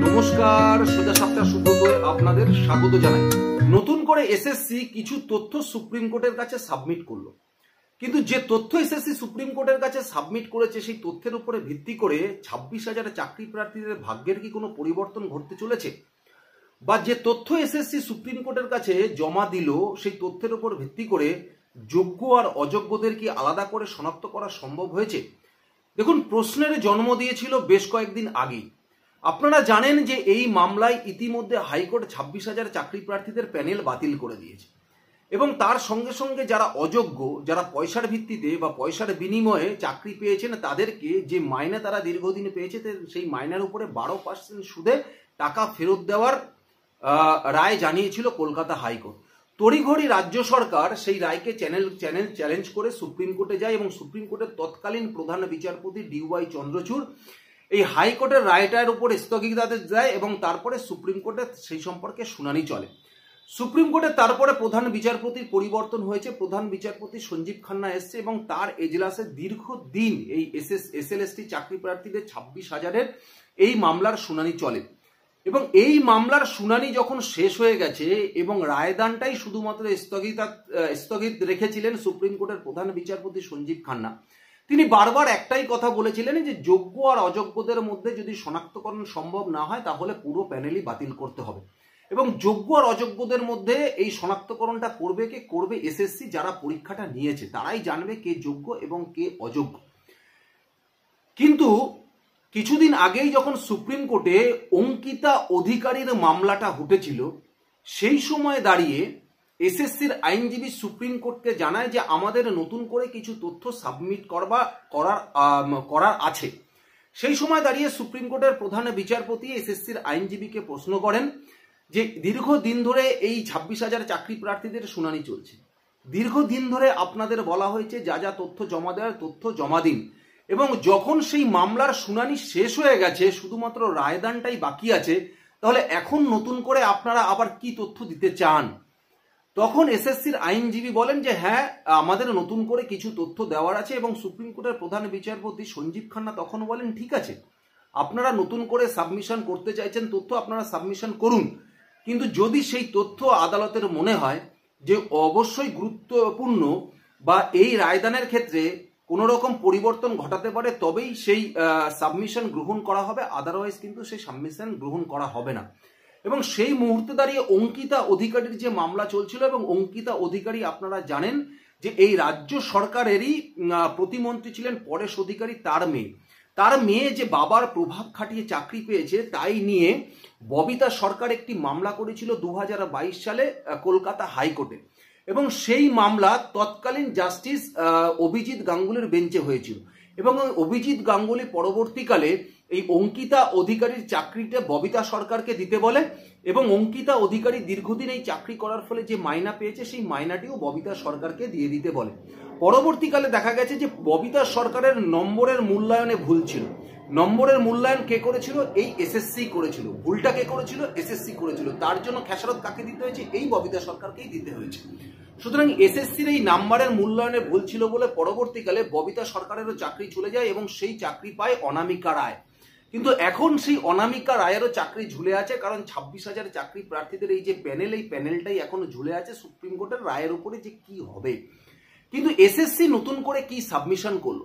নমস্কার, সোজা সাপটা সুব্রতয় আপনাদের স্বাগত জানাই। নতুন করে এসএসসি কিছু তথ্য সুপ্রিম কোর্টের কাছে সাবমিট করলো, কিন্তু যে তথ্য এসএসসি সুপ্রিম কোর্টের কাছে সাবমিট করেছে সেই তথ্যের উপরে ভিত্তি করে 26,000 চাকরি প্রার্থীদের ভাগ্যের কি কোনো পরিবর্তন ঘটতে চলেছে, বা যে তথ্য এসএসসি সুপ্রিম কোর্টের কাছে জমা দিল সেই তথ্যের উপর ভিত্তি করে যোগ্য আর অযোগ্যদের কি আলাদা করে শনাক্ত করা সম্ভব হয়েছে? দেখুন, প্রশ্নের জন্ম দিয়েছিল বেশ কয়েকদিন আগেই। আপনারা জানেন যে এই মামলায় ইতিমধ্যে হাইকোর্ট 26,000 চাকরি প্রার্থীদের প্যানেল বাতিল করে দিয়েছে, এবং তার সঙ্গে সঙ্গে যারা অযোগ্য, যারা পয়সার ভিত্তিতে বা পয়সার বিনিময়ে চাকরি পেয়েছেন, তাদেরকে যে মাইনে তারা দীর্ঘদিন পেয়েছে সেই মাইনের উপরে 12% সুদে টাকা ফেরত দেওয়ার রায় জানিয়েছিল কলকাতা হাইকোর্ট। তড়িঘড়ি রাজ্য সরকার সেই রায়কে চ্যালেঞ্জ করে সুপ্রিম কোর্টে যায়, এবং সুপ্রিম কোর্টের তৎকালীন প্রধান বিচারপতি DY চন্দ্রচূড় এই হাইকোর্টের রায়টার উপর স্থগিতাদেশ দেয়, এবং তারপরে সুপ্রিম কোর্টে সেই সম্পর্কে শুনানি চলে। সুপ্রিম কোর্টে তারপরে প্রধান বিচারপতির পরিবর্তন হয়েছে, প্রধান বিচারপতি সঞ্জীব খান্না এসছে, এবং তার এজলাসে দীর্ঘদিন এই SLST চাকরি প্রার্থীদের 26,000-এর এই মামলার শুনানি চলে। এবং এই মামলার শুনানি যখন শেষ হয়ে গেছে এবং রায়দানটাই শুধুমাত্র স্থগিত রেখেছিলেন সুপ্রিম কোর্টের প্রধান বিচারপতি সঞ্জীব খান্না, তিনি বারবার একটাই কথা বলেছিলেন যে যোগ্য আর অযোগ্যদের মধ্যে যদি শনাক্তকরণ সম্ভব না হয় তাহলে পুরো প্যানেলই বাতিল করতে হবে, এবং যোগ্য আর অযোগ্যদের মধ্যে এই শনাক্তকরণটা করবে কে? করবে এসএসসি, যারা পরীক্ষাটা নিয়েছে তারাই জানবে কে যোগ্য এবং কে অযোগ্য। কিন্তু কিছুদিন আগেই যখন সুপ্রিম কোর্টে অঙ্কিতা অধিকারীর মামলাটা উঠেছিল, সেই সময় দাঁড়িয়ে এসএসসির আইনজীবী সুপ্রিম কোর্টকে জানায় যে আমাদের নতুন করে কিছু তথ্য সাবমিট করার আছে। সেই সময় দাঁড়িয়ে সুপ্রিম কোর্টের প্রধান বিচারপতি এসএসসির আইনজীবীকে প্রশ্ন করেন যে দীর্ঘদিন ধরে এই 26,000 চাকরি প্রার্থীদের শুনানি চলছে, দীর্ঘদিন ধরে আপনাদের বলা হয়েছে যা যা তথ্য জমা দেওয়ার তথ্য জমা দিন, এবং যখন সেই মামলার শুনানি শেষ হয়ে গেছে, শুধুমাত্র রায়দানটাই বাকি আছে, তাহলে এখন নতুন করে আপনারা আবার কি তথ্য দিতে চান? তখন এসএসসির আইনজীবী বলেন যে হ্যাঁ, আমাদের নতুন করে কিছু তথ্য দেওয়ার আছে, এবং সুপ্রিম কোর্টের প্রধান বিচারপতি সঞ্জীব খান্না তখন বলেন ঠিক আছে, আপনারা নতুন করে সাবমিশন করতে চাইছেন তথ্য, আপনারা সাবমিশন করুন, কিন্তু যদি সেই তথ্য আদালতের মনে হয় যে অবশ্যই গুরুত্বপূর্ণ বা এই রায়দানের ক্ষেত্রে কোনো রকম পরিবর্তন ঘটাতে পারে, তবেই সেই সাবমিশন গ্রহণ করা হবে, আদারওয়াইজ কিন্তু সেই সাবমিশন গ্রহণ করা হবে না। এবং সেই মুহূর্তে দাঁড়িয়ে অঙ্কিতা অধিকারীর যে মামলা চলছিল, এবং অঙ্কিতা অধিকারী আপনারা জানেন যে এই রাজ্য সরকারেরই প্রতিমন্ত্রী ছিলেন পরেশ অধিকারী, তার মেয়ে যে বাবার প্রভাব খাটিয়ে চাকরি পেয়েছে তাই নিয়ে ববিতা সরকার একটি মামলা করেছিল 2022 সালে কলকাতা হাইকোর্টে, এবং সেই মামলা তৎকালীন জাস্টিস অভিজিৎ গাঙ্গুলির বেঞ্চে হয়েছিল, এবং অভিজিৎ গাঙ্গুলি পরবর্তীকালে এই অঙ্কিতা অধিকারীর চাকরিটা ববিতা সরকারকে দিতে বলে, এবং অঙ্কিতা অধিকারী দীর্ঘদিন এই চাকরি করার ফলে যে মাইনা পেয়েছে সেই মাইনাটিও ববিতা সরকারকে দিয়ে দিতে বলে। পরবর্তীকালে দেখা গেছে যে ববিতা সরকারের নম্বরের মূল্যায়নে ভুল ছিল, নম্বরের মূল্যায়ন কে করেছিল? এই এসএসসি করেছিল। ভুলটা কে করেছিল? এসএসসি করেছিল। তার জন্য খেসারত কাকে দিতে হয়েছে? এই ববিতা সরকারকেই দিতে হয়েছে। সুতরাং এসএসসির এই নাম্বারের মূল্যায়নে ভুল ছিল বলে পরবর্তীকালে ববিতা সরকারেরও চাকরি চলে যায়, এবং সেই চাকরি পায় অনামিকা রায়। কিন্তু এখন সেই অনামিকা রায়েরও চাকরি ঝুলে আছে, কারণ 26,000 চাকরি প্রার্থীদের এই যে প্যানেল, এই প্যানেলটাই এখনো ঝুলে আছে সুপ্রিম কোর্টের রায়ের উপরে যে কি হবে। কিন্তু এসএসসি নতুন করে কি সাবমিশন করলো?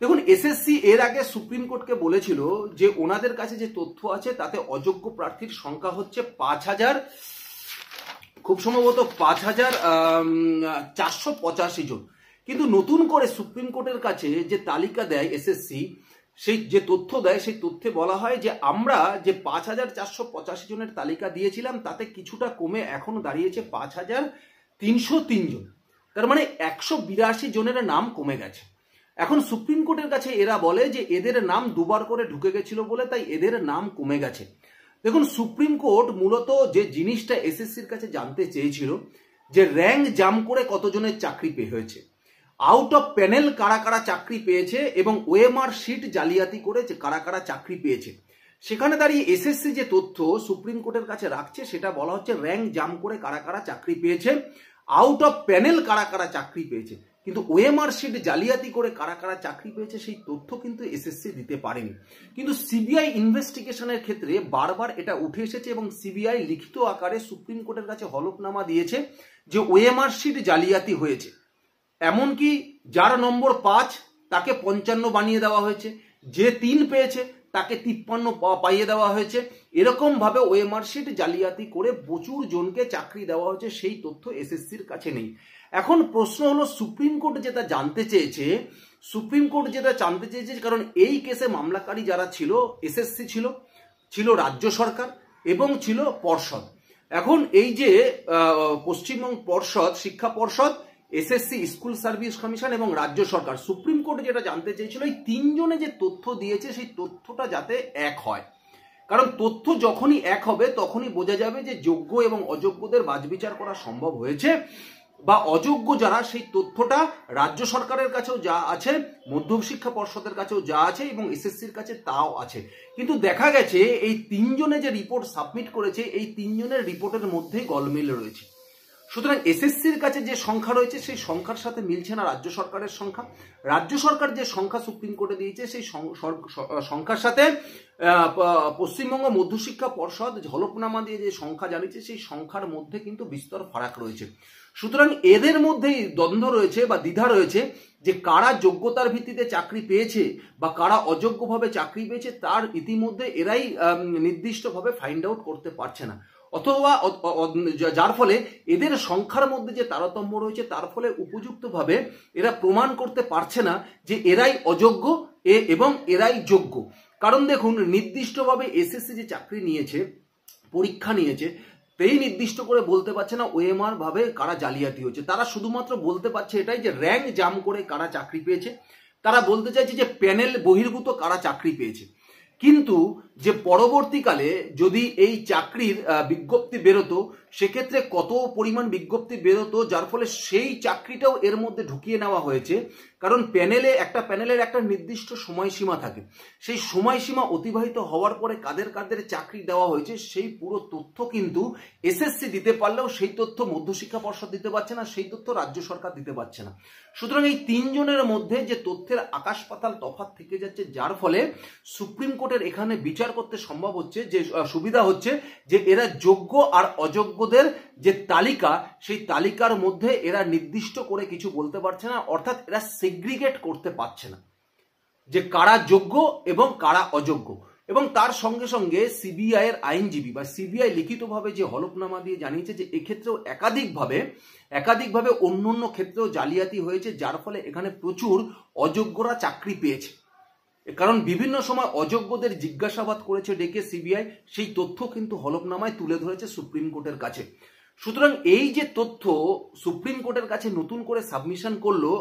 দেখুন, এসএসসি এর আগে সুপ্রিম কোর্টকে বলেছিল যে ওনাদের কাছে যে তথ্য আছে তাতে অযোগ্য প্রার্থীর সংখ্যা হচ্ছে 5,000, খুব সম্ভবত 5,485 জন। কিন্তু নতুন করে সুপ্রিম কোর্টের কাছে যে তালিকা দেয় এসএসসি, সেই যে তথ্য দেয় সেই তথ্যে বলা হয় যে আমরা যে 5,485 জনের তালিকা দিয়েছিলাম তাতে কিছুটা কমে এখন দাঁড়িয়েছে 5,303 জন। তার মানে 182 জনের নাম কমে গেছে। এখন সুপ্রিম কোর্টের কাছে এরা বলে যে এদের নাম দুবার করে ঢুকে গেছিল বলে তাই এদের নাম কমে গেছে। দেখুন, সুপ্রিম কোর্ট মূলত যে জিনিসটা এসএসসির কাছে জানতে চেয়েছিল যে র্যাঙ্ক জাম করে কতজনের চাকরি হয়েছে, আউট অফ প্যানেল কারা কারা চাকরি পেয়েছে, এবং ওএমআর শিট জালিয়াতি করে কারা কারা চাকরি পেয়েছে। সেখানে দাঁড়িয়ে এসএসসি যে তথ্য সুপ্রিম কোর্টের কাছে রাখছে সেটা বলা হচ্ছে র্যাঙ্ক জাম করে কারা কারা চাকরি পেয়েছে, আউট অফ প্যানেল কারা কারা চাকরি পেয়েছে। কিন্তু ওএমআর শিট জালিয়াতি করে কারা কারা চাকরি পেয়েছে সেই তথ্য কিন্তু এসএসসি দিতে পারেনি। কিন্তু সিবিআই ইনভেস্টিগেশনের ক্ষেত্রে বারবার এটা উঠে এসেছে এবং সিবিআই লিখিত আকারে সুপ্রিম কোর্টের কাছে হলফনামা দিয়েছে যে ওএমআর শিট জালিয়াতি হয়েছে। এমনকি যার নম্বর 5 তাকে 55 বানিয়ে দেওয়া হয়েছে, যে 3 পেয়েছে তাকে 53 পাইয়ে দেওয়া হয়েছে। এরকম ভাবে ওএমআর শিট জালিয়াতি করে প্রচুর জনকে চাকরি দেওয়া হয়েছে, সেই তথ্য এসএসসির কাছে নেই। এখন প্রশ্ন হলো সুপ্রিম কোর্ট যেটা জানতে চেয়েছে, কারণ এই কেসে মামলাকারী যারা ছিল এসএসসি ছিল রাজ্য সরকার এবং ছিল পর্ষদ। এখন এই যে পশ্চিমবঙ্গ পর্ষদ, শিক্ষা পর্ষদ, এসএসসি স্কুল সার্ভিস কমিশন এবং রাজ্য সরকার, সুপ্রিম কোর্ট যেটা জানতে চেয়েছিল এই 3 জনে যে তথ্য দিয়েছে সেই তথ্যটা যাতে এক হয়। কারণ তথ্য যখনই এক হবে তখনই বোঝা যাবে যে যোগ্য এবং অযোগ্যদের বাছবিচার করা সম্ভব হয়েছে, বা অযোগ্য যারা সেই তথ্যটা রাজ্য সরকারের কাছেও যা আছে, মধ্যশিক্ষা পর্ষদের কাছেও যা আছে এবং এসএসসির কাছে তাও আছে। কিন্তু দেখা গেছে এই 3 জনে যে রিপোর্ট সাবমিট করেছে এই 3 জনের রিপোর্টের মধ্যেই গলমিল রয়েছে। সুতরাং এসএসসির কাছে যে সংখ্যা রয়েছে সেই সংখ্যার সাথে মিলছে না রাজ্য সরকারের সংখ্যা। রাজ্য সরকার যে সংখ্যা সুপ্রিম কোর্টে দিয়েছে সেই সংখ্যার সাথে পশ্চিমবঙ্গ মধ্যশিক্ষা পর্ষদ হলফনামা দিয়ে যে সংখ্যা জানিয়েছে সেই সংখ্যার মধ্যে কিন্তু বিস্তর ফারাক রয়েছে। সুতরাং এদের মধ্যেই দ্বন্দ্ব রয়েছে বা দ্বিধা রয়েছে যে কারা যোগ্যতার ভিত্তিতে চাকরি পেয়েছে বা কারা অযোগ্যভাবে চাকরি পেয়েছে তার ইতিমধ্যে এরাই নির্দিষ্টভাবে ফাইন্ড আউট করতে পারছে না, অথবা যার ফলে এদের সংখ্যার মধ্যে যে তারতম্য রয়েছে তার ফলে উপযুক্তভাবে এরা প্রমাণ করতে পারছে না যে এরাই অযোগ্য এবং এরাই যোগ্য। কারণ দেখুন, নির্দিষ্টভাবে এসএসসি যে চাকরি নিয়েছে, পরীক্ষা নিয়েছে, সেই নির্দিষ্ট করে বলতে পারছে না ওএমআর ভাবে কারা জালিয়াতি হয়েছে। তারা শুধুমাত্র বলতে পারছে এটাই যে র্যাঙ্ক জাম করে কারা চাকরি পেয়েছে, তারা বলতে চাইছে যে প্যানেল বহির্ভূত কারা চাকরি পেয়েছে। কিন্তু যে পরবর্তীকালে যদি এই চাকরির বিজ্ঞপ্তি বেরোতো সেক্ষেত্রে কত পরিমাণ বিজ্ঞপ্তি বেরোতো, যার ফলে সেই চাকরিটাও এর মধ্যে ঢুকিয়ে নেওয়া হয়েছে। কারণ প্যানেলের একটা নির্দিষ্ট সময়সীমা থাকে, সেই সময়সীমা অতিবাহিত হওয়ার পরে কাদের কাদের চাকরি দেওয়া হয়েছে সেই পুরো তথ্য কিন্তু এসএসসি দিতে পারলেও সেই তথ্য মধ্যশিক্ষা পর্ষদ দিতে পারছে না, সেই তথ্য রাজ্য সরকার দিতে পারছে না। সুতরাং এই 3 জনের মধ্যে যে তথ্যের আকাশ পাতাল তফাৎ থেকে যাচ্ছে, যার ফলে সুপ্রিম কোর্টের এখানে বিচার করতে সম্ভব হচ্ছে, যে সুবিধা হচ্ছে যে এরা যোগ্য আর অযোগ্যদের যে তালিকা সেই তালিকার মধ্যে এরা নির্দিষ্ট করে কিছু বলতে পারছে না, অর্থাৎ এরা সেগ্রিগেট করতে পারছে না যে কারা যোগ্য এবং কারা অযোগ্য। এবং তার সঙ্গে সঙ্গে সিবিআই এর আইনজীবী বা সিবিআই লিখিতভাবে যে হলফনামা দিয়ে জানিয়েছে যে এক্ষেত্রেও একাধিকভাবে অন্য ক্ষেত্রেও জালিয়াতি হয়েছে, যার ফলে এখানে প্রচুর অযোগ্যরা চাকরি পেয়েছে। কারণ বিভিন্ন সময় অযোগ্যদের জিজ্ঞাসাবাদ করেছে ডেকে সিবিআই, সেই তথ্য কিন্তু হলফনামায় তুলে ধরেছে সুপ্রিম কোর্টের কাছে। সুতরাং এই যে তথ্য সুপ্রিম কোর্টের কাছে নতুন করে সাবমিশন করলো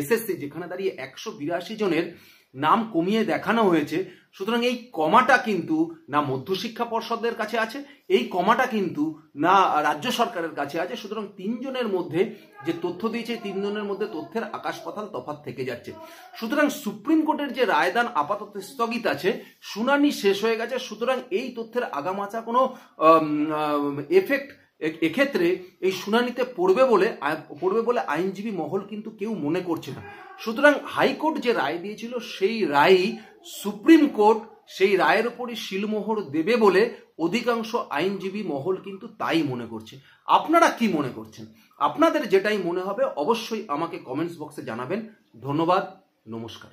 এসএসসি, যেখানে দাঁড়িয়ে 182 জনের নাম কমিয়ে দেখানো হয়েছে, সুতরাং এই কমাটা কিন্তু না মধ্যশিক্ষা পর্ষদের কাছে আছে, এই কমাটা কিন্তু না রাজ্য সরকারের কাছে আছে। সুতরাং 3 জনের মধ্যে যে তথ্য দিয়েছে 3 জনের মধ্যে তথ্যের আকাশ পাতাল তফাৎ থেকে যাচ্ছে। সুতরাং সুপ্রিম কোর্টের যে রায়দান আপাতত স্থগিত আছে, শুনানি শেষ হয়ে গেছে। সুতরাং এই তথ্যের আগামাথা কোনো এফেক্ট এক্ষেত্রে এই শুনানিতে পড়বে বলে আইনজীবী মহল কিন্তু কেউ মনে করছে না। সুতরাং হাইকোর্ট যে রায় দিয়েছিল সেই রায়ই সুপ্রিম কোর্ট সেই রায়ের উপরই শিলমোহর দেবে বলে অধিকাংশ আইনজীবী মহল কিন্তু তাই মনে করছে। আপনারা কি মনে করছেন? আপনাদের যেটাই মনে হবে অবশ্যই আমাকে কমেন্টস বক্সে জানাবেন। ধন্যবাদ, নমস্কার।